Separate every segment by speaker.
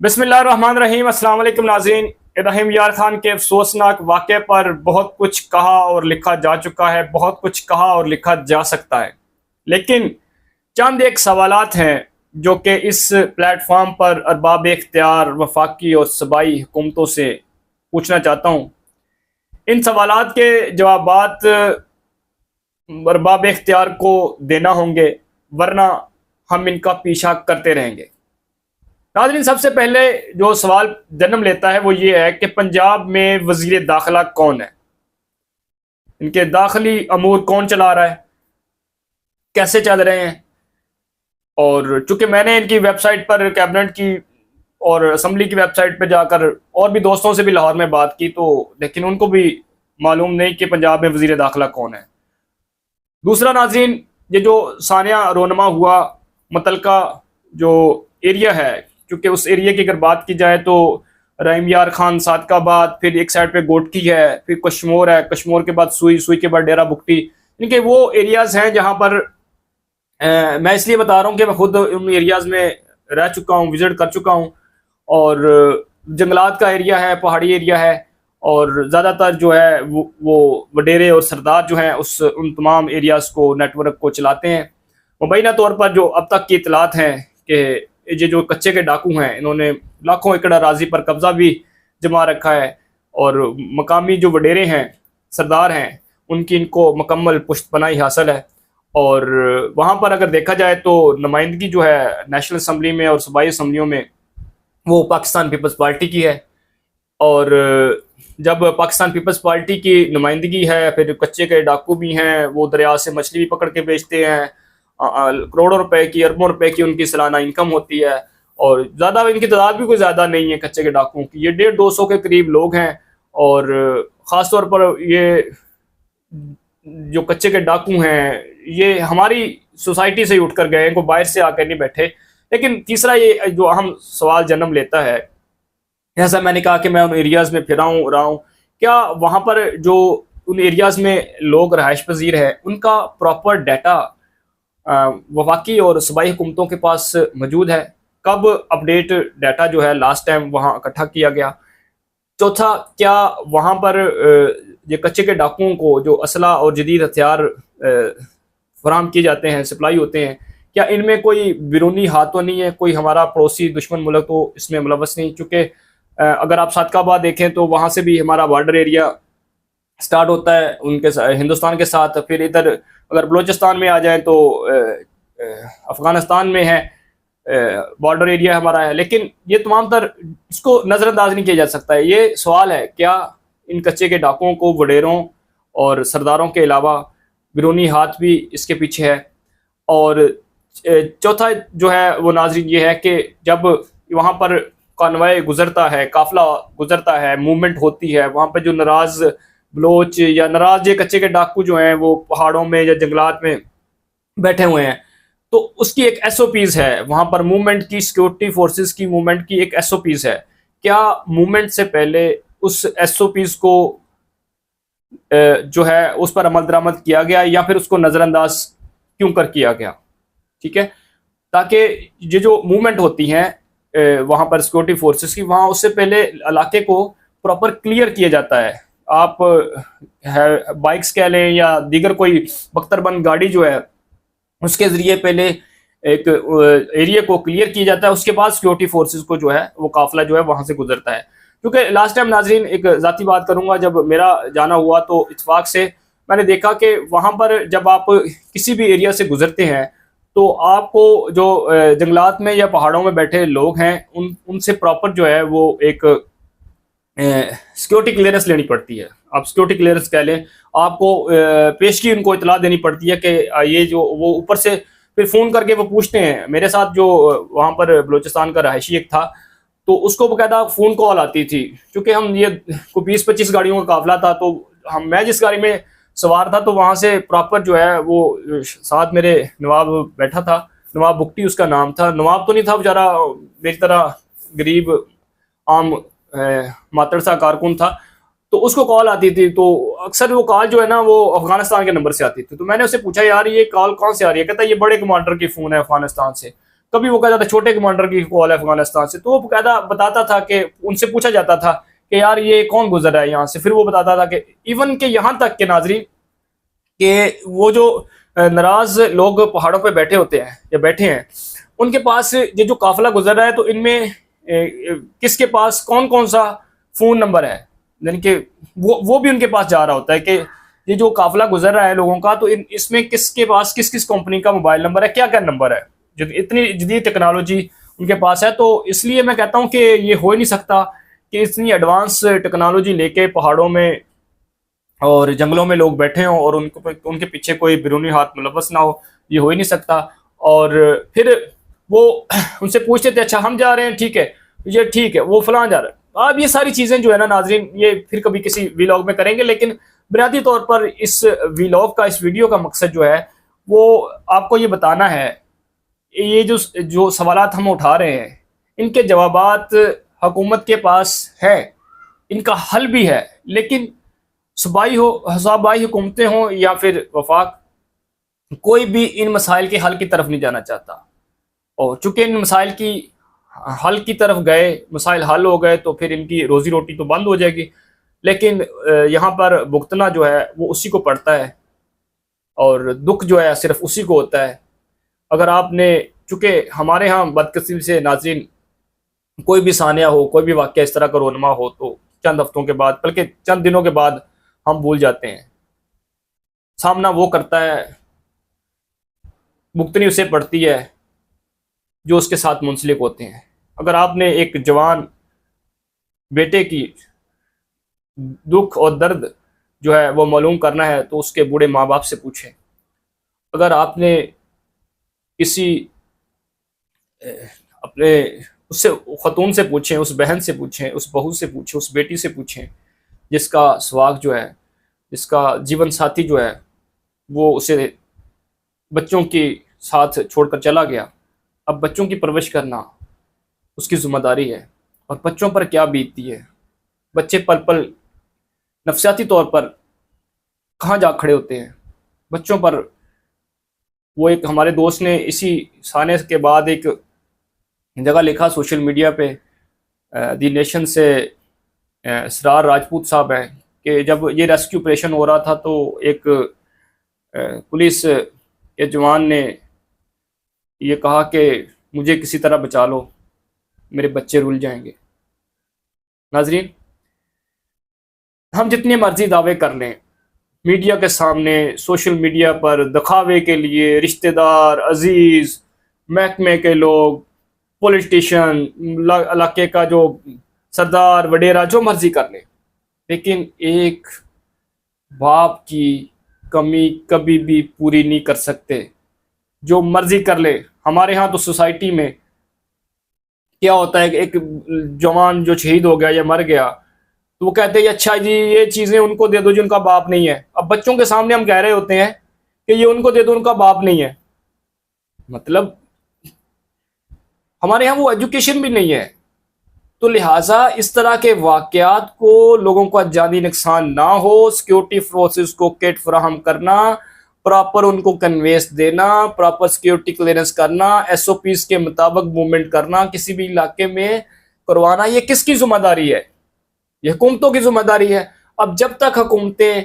Speaker 1: بسم اللہ الرحمن الرحیم۔ السلام علیکم ناظرین۔ ابراہیم یار خان کے افسوسناک واقعے پر بہت کچھ کہا اور لکھا جا چکا ہے، بہت کچھ کہا اور لکھا جا سکتا ہے، لیکن چند ایک سوالات ہیں جو کہ اس پلیٹ فارم پر ارباب اختیار وفاقی اور صوبائی حکومتوں سے پوچھنا چاہتا ہوں۔ ان سوالات کے جوابات ارباب اختیار کو دینا ہوں گے، ورنہ ہم ان کا پیچھا کرتے رہیں گے۔ ناظرین، سب سے پہلے جو سوال جنم لیتا ہے وہ یہ ہے کہ پنجاب میں وزیر داخلہ کون ہے؟ ان کے داخلی امور کون چلا رہا ہے، کیسے چل رہے ہیں؟ اور چونکہ میں نے ان کی ویب سائٹ پر، کیبنٹ کی اور اسمبلی کی ویب سائٹ پہ جا کر اور بھی دوستوں سے بھی لاہور میں بات کی، تو لیکن ان کو بھی معلوم نہیں کہ پنجاب میں وزیر داخلہ کون ہے۔ دوسرا ناظرین، یہ جو ثانیہ رونما ہوا متعلقہ جو ایریا ہے، کیونکہ اس ایریا کی اگر بات کی جائے تو رحیم یار خان صادق آباد، پھر ایک سائڈ پہ گوٹکی ہے، پھر کشمور ہے، کشمور کے بعد سوئی، سوئی کے بعد ڈیرہ بگٹی، ان کے وہ ایریاز ہیں جہاں پر میں اس لیے بتا رہا ہوں کہ میں خود ان ایریاز میں رہ چکا ہوں، وزٹ کر چکا ہوں، اور جنگلات کا ایریا ہے، پہاڑی ایریا ہے، اور زیادہ تر جو ہے وہ وڈیرے اور سردار جو ہیں ان تمام ایریاز کو، نیٹ ورک کو چلاتے ہیں۔ مبینہ طور پر جو اب تک کی اطلاعات ہیں کہ یہ جو کچے کے ڈاکو ہیں، انہوں نے لاکھوں ایکڑ اراضی پر قبضہ بھی جما رکھا ہے، اور مقامی جو وڈیرے ہیں، سردار ہیں، ان کو مکمل پشت پناہی حاصل ہے۔ اور وہاں پر اگر دیکھا جائے تو نمائندگی جو ہے نیشنل اسمبلی میں اور صوبائی اسمبلیوں میں وہ پاکستان پیپلز پارٹی کی ہے، اور جب پاکستان پیپلز پارٹی کی نمائندگی ہے، پھر کچے کے ڈاکو بھی ہیں، وہ دریا سے مچھلی بھی پکڑ کے بیچتے ہیں، کروڑوں روپے کی، اربوں روپے کی ان کی سالانہ انکم ہوتی ہے، اور زیادہ ان کی تعداد بھی کوئی زیادہ نہیں ہے کچے کے ڈاکوؤں کی، یہ 150-200 کے قریب لوگ ہیں۔ اور خاص طور پر یہ جو کچے کے ڈاکو ہیں، یہ ہماری سوسائٹی سے ہی اٹھ کر گئے ہیں، کوئی باہر سے آ کر نہیں بیٹھے۔ لیکن تیسرا یہ جو اہم سوال جنم لیتا ہے، جیسا میں نے کہا کہ میں ان ایریاز میں پھرا ہوں رہا ہوں، کیا وہاں پر جو ان ایریاز میں لوگ رہائش پذیر ہیں، ان کا پراپر ڈیٹا وفاقی اور صوبائی حکومتوں کے پاس موجود ہے؟ کب اپڈیٹ ڈیٹا جو ہے لاسٹ ٹائم وہاں اکٹھا کیا گیا؟ چوتھا، کیا وہاں پر یہ کچے کے ڈاکوؤں کو جو اسلحہ اور جدید ہتھیار فراہم کیے جاتے ہیں، سپلائی ہوتے ہیں، کیا ان میں کوئی بیرونی ہاتھ تو نہیں ہے، کوئی ہمارا پڑوسی دشمن ملک تو اس میں ملوث نہیں؟ چونکہ اگر آپ صادق آباد دیکھیں تو وہاں سے بھی ہمارا بارڈر ایریا سٹارٹ ہوتا ہے ان کے ہندوستان کے ساتھ، پھر ادھر اگر بلوچستان میں آ جائیں تو افغانستان میں ہے، بارڈر ایریا ہمارا ہے۔ لیکن یہ تمام تر اس کو نظر انداز نہیں کیا جا سکتا ہے۔ یہ سوال ہے، کیا ان کچے کے ڈاکوؤں کو وڈیروں اور سرداروں کے علاوہ بیرونی ہاتھ بھی اس کے پیچھے ہے؟ اور چوتھا جو ہے وہ ناظرین یہ ہے کہ جب وہاں پر کانوائے گزرتا ہے، قافلہ گزرتا ہے، موومنٹ ہوتی ہے، وہاں پہ جو ناراض بلوچ یا ناراض یہ کچے کے ڈاکو جو ہیں وہ پہاڑوں میں یا جنگلات میں بیٹھے ہوئے ہیں، تو اس کی ایک ایس او پیز ہے، وہاں پر موومنٹ کی، سیکورٹی فورسز کی موومنٹ کی ایک ایس او پیز ہے۔ کیا موومنٹ سے پہلے اس ایس او پیز کو جو ہے اس پر عمل درآمد کیا گیا، یا پھر اس کو نظر انداز کیوں کر کیا گیا؟ ٹھیک ہے، تاکہ یہ جو موومنٹ ہوتی ہیں وہاں پر سیکورٹی فورسز کی، وہاں اس سے پہلے علاقے کو پراپر کلیئر کیا جاتا ہے۔ آپ بائکس کہہ لیں یا دیگر کوئی بختر بند گاڑی جو ہے، اس کے ذریعے پہلے ایک ایریا کو کلیئر کیا جاتا ہے، اس کے بعد سیکورٹی فورسز کو جو ہے وہ قافلہ جو ہے وہاں سے گزرتا ہے۔ کیونکہ لاسٹ ٹائم ناظرین ایک ذاتی بات کروں گا، جب میرا جانا ہوا تو اتفاق سے میں نے دیکھا کہ وہاں پر جب آپ کسی بھی ایریا سے گزرتے ہیں تو آپ کو جو جنگلات میں یا پہاڑوں میں بیٹھے لوگ ہیں ان سے پراپر جو ہے وہ ایک سیکورٹی کلیئرنس لینی پڑتی ہے۔ آپ سیکورٹی کلیئرنس کہہ لیں، آپ کو پیشگی ان کو اطلاع دینی پڑتی ہے کہ یہ جو وہ اوپر سے پھر فون کر کے وہ پوچھتے ہیں۔ میرے ساتھ جو وہاں پر بلوچستان کا رہائشی ایک تھا، تو اس کو باقاعدہ فون کال آتی تھی، کیونکہ ہم یہ کوئی 20-25 گاڑیوں کا قافلہ تھا، تو میں جس گاڑی میں سوار تھا تو وہاں سے پراپر جو ہے وہ ساتھ میرے نواب بیٹھا تھا، نواب بگٹی اس کا نام تھا۔ نواب تو نہیں تھا بیچارہ، میری طرح غریب عام ماتر سا کارکن تھا، تو اس کو کال آتی تھی، تو اکثر وہ کال جو ہے نا وہ افغانستان کے نمبر سے آتی تھی۔ تو میں نے اسے پوچھا، یار یہ کال کون سے آ رہی ہے؟ کہتا ہے یہ بڑے کمانڈر کی فون ہے افغانستان سے۔ کبھی وہ کہتا تھا چھوٹے کمانڈر کی کال ہے افغانستان سے، تو وہ باقاعدہ بتاتا تھا کہ ان سے پوچھا جاتا تھا کہ یار یہ کون گزر ہے یہاں سے، پھر وہ بتاتا تھا کہ ایون کہ یہاں تک کہ ناظرین کہ وہ جو ناراض لوگ پہاڑوں پہ بیٹھے ہوتے ہیں یا بیٹھے ہیں، ان کے پاس یہ جو قافلہ گزر رہا ہے تو ان میں کس کے پاس کون کون سا فون نمبر ہے، یعنی کہ وہ بھی ان کے پاس جا رہا ہوتا ہے کہ یہ جو قافلہ گزر رہا ہے لوگوں کا، تو اس میں کس کے پاس کس کس کمپنی کا موبائل نمبر ہے، کیا کیا نمبر ہے، جو اتنی جدید ٹیکنالوجی ان کے پاس ہے۔ تو اس لیے میں کہتا ہوں کہ یہ ہو ہی نہیں سکتا کہ اتنی ایڈوانس ٹیکنالوجی لے کے پہاڑوں میں اور جنگلوں میں لوگ بیٹھے ہوں اور ان کے پیچھے کوئی بیرونی ہاتھ ملوث نہ ہو، یہ ہو ہی نہیں سکتا۔ اور پھر وہ ان سے پوچھتے تھے اچھا ہم جا رہے ہیں، ٹھیک ہے یہ ٹھیک ہے، وہ فلاں جا رہا ہے۔ اب یہ ساری چیزیں جو ہے نا ناظرین، یہ پھر کبھی کسی ویلاگ میں کریں گے، لیکن بنیادی طور پر اس ویلاگ کا، اس ویڈیو کا مقصد جو ہے وہ آپ کو یہ بتانا ہے، یہ جو سوالات ہم اٹھا رہے ہیں ان کے جوابات حکومت کے پاس ہے، ان کا حل بھی ہے، لیکن صوبائی حکومتیں ہوں یا پھر وفاق، کوئی بھی ان مسائل کے حل کی طرف نہیں جانا چاہتا۔ اور چونکہ ان مسائل کی حل کی طرف گئے، مسائل حل ہو گئے تو پھر ان کی روزی روٹی تو بند ہو جائے گی، لیکن یہاں پر بھگتنا جو ہے وہ اسی کو پڑتا ہے اور دکھ جو ہے صرف اسی کو ہوتا ہے۔ اگر آپ نے، چونکہ ہمارے ہاں بدقسمتی سے ناظرین کوئی بھی ثانیہ ہو، کوئی بھی واقعہ اس طرح کا رونما ہو تو چند ہفتوں کے بعد بلکہ چند دنوں کے بعد ہم بھول جاتے ہیں، سامنا وہ کرتا ہے، بھگتنی اسے پڑتی ہے جو اس کے ساتھ منسلک ہوتے ہیں۔ اگر آپ نے ایک جوان بیٹے کی دکھ اور درد جو ہے وہ معلوم کرنا ہے تو اس کے بوڑھے ماں باپ سے پوچھیں۔ اگر آپ نے کسی اپنے اس سے خاتون سے پوچھیں، اس بہن سے پوچھیں، اس بہو سے پوچھیں، اس بیٹی سے پوچھیں جس کا سواگ جو ہے، جس کا جیون ساتھی جو ہے وہ اسے بچوں کے ساتھ چھوڑ کر چلا گیا، اب بچوں کی پرورش کرنا اس کی ذمہ داری ہے، اور بچوں پر کیا بیتتی ہے، بچے پل پل نفسیاتی طور پر کہاں جا کھڑے ہوتے ہیں بچوں پر۔ وہ ایک ہمارے دوست نے اسی سانے کے بعد ایک جگہ لکھا سوشل میڈیا پہ، دی نیشن سے اسرار راجپوت صاحب ہیں، کہ جب یہ ریسکیو آپریشن ہو رہا تھا تو ایک پولیس کے جوان نے یہ کہا کہ مجھے کسی طرح بچا لو، میرے بچے رول جائیں گے۔ ناظرین، ہم جتنے مرضی دعوے کر لیں میڈیا کے سامنے، سوشل میڈیا پر دکھاوے کے لیے، رشتہ دار، عزیز، محکمے کے لوگ، پولیٹیشین، علاقے کا جو سردار وڈیرا، جو مرضی کر لیں، لیکن ایک باپ کی کمی کبھی بھی پوری نہیں کر سکتے، جو مرضی کر لے۔ ہمارے ہاں تو سوسائٹی میں کیا ہوتا ہے کہ ایک جوان جو شہید ہو گیا یا مر گیا تو وہ کہتے ہیں اچھا جی یہ چیزیں ان کو دے دو جن کا باپ نہیں ہے۔ اب بچوں کے سامنے ہم کہہ رہے ہوتے ہیں کہ یہ ان کو دے دو ان کا باپ نہیں ہے، مطلب ہمارے ہاں وہ ایجوکیشن بھی نہیں ہے۔ تو لہٰذا اس طرح کے واقعات کو لوگوں کا جانی نقصان نہ ہو، سیکیورٹی فورسز کو کٹ فراہم کرنا، پراپر ان کو کنویس دینا، پراپر سیکیورٹی کلیئرنس کرنا، ایس او پیز کے مطابق موومنٹ کرنا کسی بھی علاقے میں کروانا، یہ کس کی ذمہ داری ہے؟ یہ حکومتوں کی ذمہ داری ہے۔ اب جب تک حکومتیں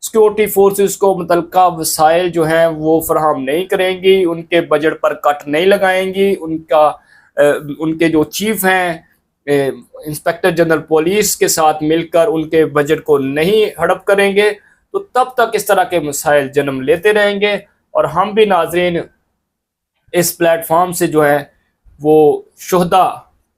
Speaker 1: سیکیورٹی فورسز کو متعلقہ وسائل جو ہیں وہ فراہم نہیں کریں گی، ان کے بجٹ پر کٹ نہیں لگائیں گی، ان کے جو چیف ہیں انسپیکٹر جنرل پولیس کے ساتھ مل کر ان کے بجٹ کو نہیں ہڑپ کریں گے، تو تب تک اس طرح کے مسائل جنم لیتے رہیں گے۔ اور ہم بھی ناظرین اس پلیٹ فارم سے جو ہے وہ شہداء،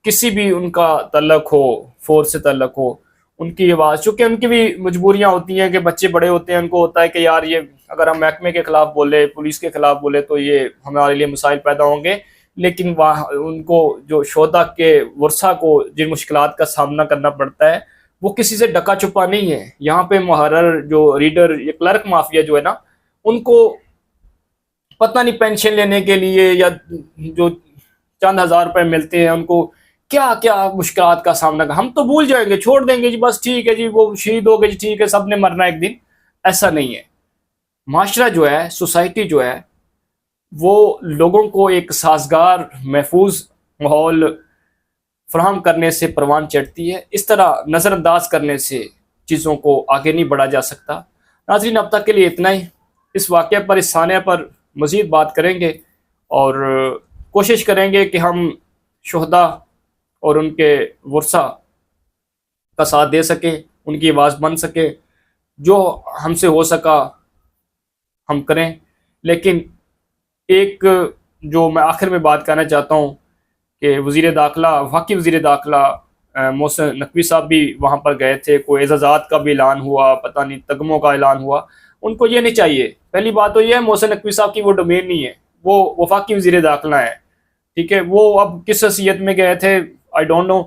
Speaker 1: کسی بھی ان کا تعلق ہو، فورس سے تعلق ہو، ان کی آواز، چونکہ ان کی بھی مجبوریاں ہوتی ہیں کہ بچے بڑے ہوتے ہیں، ان کو ہوتا ہے کہ یار یہ اگر ہم محکمے کے خلاف بولے، پولیس کے خلاف بولے تو یہ ہمارے لیے مسائل پیدا ہوں گے، لیکن ان کو جو شہداء کے ورثہ کو جن مشکلات کا سامنا کرنا پڑتا ہے وہ کسی سے ڈکا چھپا نہیں ہے۔ یہاں پہ محرر جو ریڈر، یہ کلرک مافیا جو ہے نا، ان کو پتہ نہیں پینشن لینے کے لیے یا جو چند ہزار روپے ملتے ہیں ان کو کیا کیا مشکلات کا سامنا ہم تو بھول جائیں گے، چھوڑ دیں گے جی بس ٹھیک ہے جی وہ شہید ہو گئے جی ٹھیک ہے، سب نے مرنا ایک دن۔ ایسا نہیں ہے۔ معاشرہ جو ہے، سوسائٹی جو ہے، وہ لوگوں کو ایک سازگار محفوظ ماحول فراہم کرنے سے پروان چڑھتی ہے. اس طرح نظر انداز کرنے سے چیزوں کو آگے نہیں بڑھا جا سکتا. ناظرین اب تک کے لیے اتنا ہی. اس واقعے پر اس سانحہ پر مزید بات کریں گے اور کوشش کریں گے کہ ہم شہداء اور ان کے ورثاء کا ساتھ دے سکیں، ان کی آواز بن سکے. جو ہم سے ہو سکا ہم کریں. لیکن ایک جو میں آخر میں بات کرنا چاہتا ہوں کہ وزیر داخلہ، وفاقی وزیر داخلہ محسن نقوی صاحب بھی وہاں پر گئے تھے. کوئی اعزازات کا بھی اعلان ہوا، پتہ نہیں تگموں کا اعلان ہوا. ان کو یہ نہیں چاہیے. پہلی بات تو یہ ہے محسن نقوی صاحب کی وہ ڈومین نہیں ہے، وہ وفاقی وزیر داخلہ ہے. ٹھیک ہے، وہ اب کس حیثیت میں گئے تھے آئی ڈونٹ نو.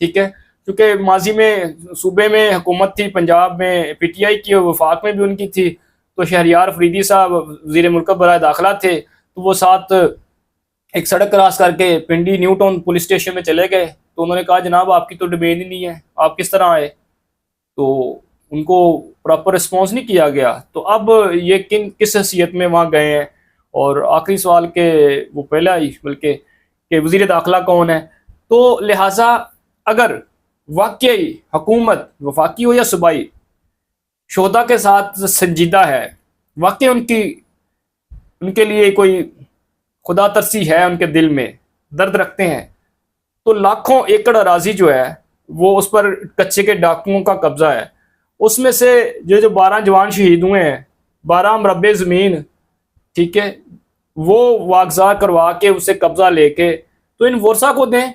Speaker 1: ٹھیک ہے، کیونکہ ماضی میں صوبے میں حکومت تھی، پنجاب میں پی ٹی آئی کی، وفاق میں بھی ان کی تھی. تو شہریار فریدی صاحب وزیر ملکہ برائے داخلہ تھے، تو وہ ساتھ ایک سڑک کراس کر کے Pindi new town police station میں چلے گئے. تو انہوں نے کہا جناب آپ کی تو ڈومین ہی نہیں ہے، آپ کس طرح آئے؟ تو ان کو پراپر رسپانس نہیں کیا گیا. تو اب یہ کس حیثیت میں وہاں گئے ہیں؟ اور آخری سوال کہ وہ پہلا ہی بلکہ کہ وزیر داخلہ کون ہے. تو لہٰذا اگر واقعی حکومت وفاقی ہو یا صوبائی شہداء کے ساتھ سنجیدہ ہے، واقعی ان کے لیے کوئی خدا ترسی ہے، ان کے دل میں درد رکھتے ہیں، تو لاکھوں ایکڑ اراضی جو ہے وہ اس پر کچے کے ڈاکوؤں کا قبضہ ہے. اس میں سے جو 12 جوان شہید ہوئے ہیں، 12 مربع زمین، ٹھیک ہے، وہ واگزار کروا کے اسے قبضہ لے کے تو ان ورثاء کو دیں،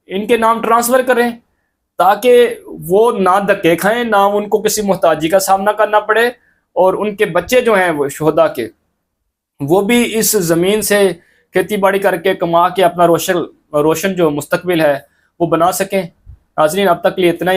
Speaker 1: ان کے نام ٹرانسفر کریں، تاکہ وہ نہ دھکے کھائیں، نہ ان کو کسی محتاجی کا سامنا کرنا پڑے. اور ان کے بچے جو ہیں وہ شہداء کے، وہ بھی اس زمین سے کھیتی باڑی کر کے کما کے اپنا روشن جو مستقبل ہے وہ بنا سکیں. ناظرین اب تک کے لیے اتنا ہی.